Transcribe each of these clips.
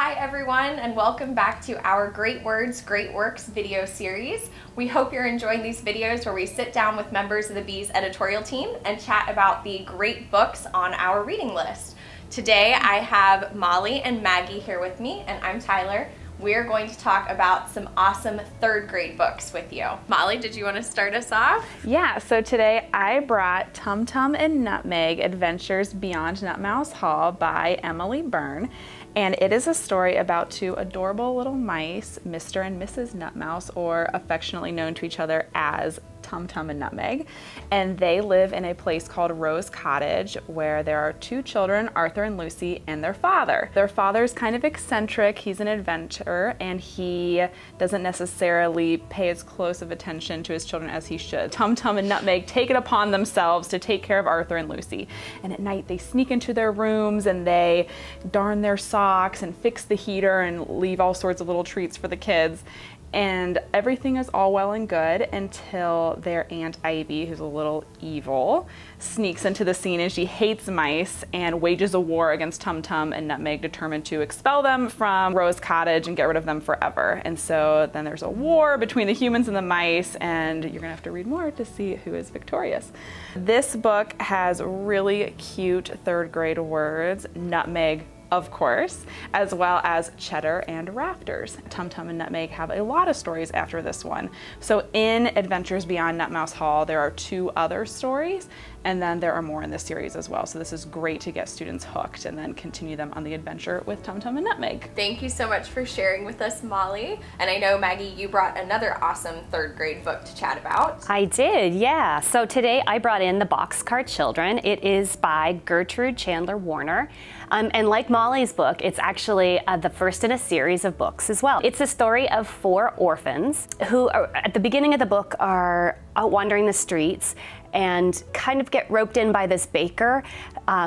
Hi everyone, and welcome back to our Great Words, Great Works video series. We hope you're enjoying these videos where we sit down with members of the Bees editorial team and chat about the great books on our reading list. Today I have Molly and Maggie here with me, and I'm Tyler. We're going to talk about some awesome third grade books with you. Molly, did you want to start us off? Yeah, so today I brought Tum Tum and Nutmeg Adventures Beyond Nutmouse Hall by Emily Byrne. And it is a story about two adorable little mice, Mr. and Mrs. Nutmouse, or affectionately known to each other as Tum Tum and Nutmeg. And they live in a place called Rose Cottage where there are two children, Arthur and Lucy, and their father. Their father's kind of eccentric. He's an inventor and he doesn't necessarily pay as close of attention to his children as he should. Tum Tum and Nutmeg take it upon themselves to take care of Arthur and Lucy. And at night they sneak into their rooms and they darn their socks and fix the heater and leave all sorts of little treats for the kids. And everything is all well and good until their Aunt Ivy, who's a little evil, sneaks into the scene, and she hates mice and wages a war against Tum Tum and Nutmeg, determined to expel them from Rose Cottage and get rid of them forever. And so then there's a war between the humans and the mice, and you're gonna have to read more to see who is victorious. This book has really cute third grade words, nutmeg, of course, as well as cheddar and rafters. Tum Tum and Nutmeg have a lot of stories after this one. So in Adventures Beyond Nutmouse Hall, there are two other stories, and then there are more in this series as well. So this is great to get students hooked and then continue them on the adventure with Tum Tum and Nutmeg. Thank you so much for sharing with us, Molly. And I know, Maggie, you brought another awesome third grade book to chat about. I did, yeah. So today I brought in The Boxcar Children. It is by Gertrude Chandler Warner. And like Molly's book, it's actually the first in a series of books as well. It's a story of four orphans who are, at the beginning of the book, are out wandering the streets and kind of get roped in by this baker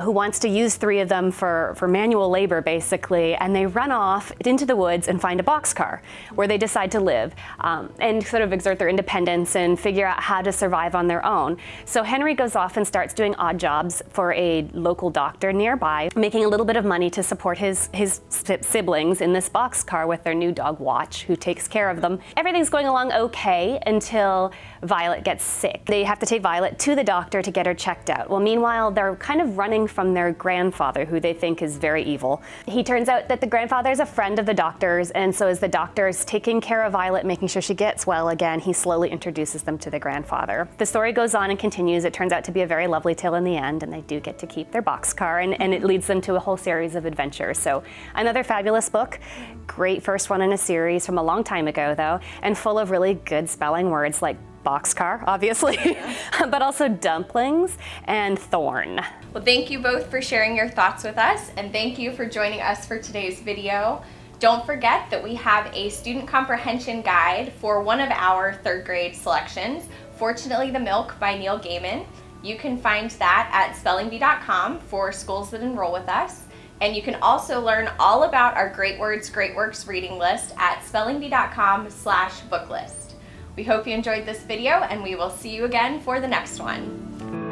who wants to use three of them for manual labor, basically, and they run off into the woods and find a boxcar where they decide to live and sort of exert their independence and figure out how to survive on their own. So Henry goes off and starts doing odd jobs for a local doctor nearby, making a little bit of money to support his siblings in this boxcar with their new dog Watch, who takes care of them. Everything's going along okay until Violet gets sick. They have to take Violet to the doctor to get her checked out. Well, meanwhile, they're kind of running from their grandfather, who they think is very evil. He turns out that the grandfather is a friend of the doctor's, and so as the doctor's taking care of Violet, making sure she gets well again, he slowly introduces them to the grandfather. The story goes on and continues. It turns out to be a very lovely tale in the end, and they do get to keep their boxcar, and it leads them to a whole series of adventures. So another fabulous book, great first one in a series from a long time ago, though, and full of really good spelling words like boxcar, obviously, but also dumplings and thorn. Well, thank you both for sharing your thoughts with us, and thank you for joining us for today's video. Don't forget that we have a student comprehension guide for one of our third grade selections, Fortunately the Milk by Neil Gaiman. You can find that at spellingbee.com for schools that enroll with us. And you can also learn all about our Great Words, Great Works reading list at spellingbee.com/booklist. We hope you enjoyed this video, and we will see you again for the next one.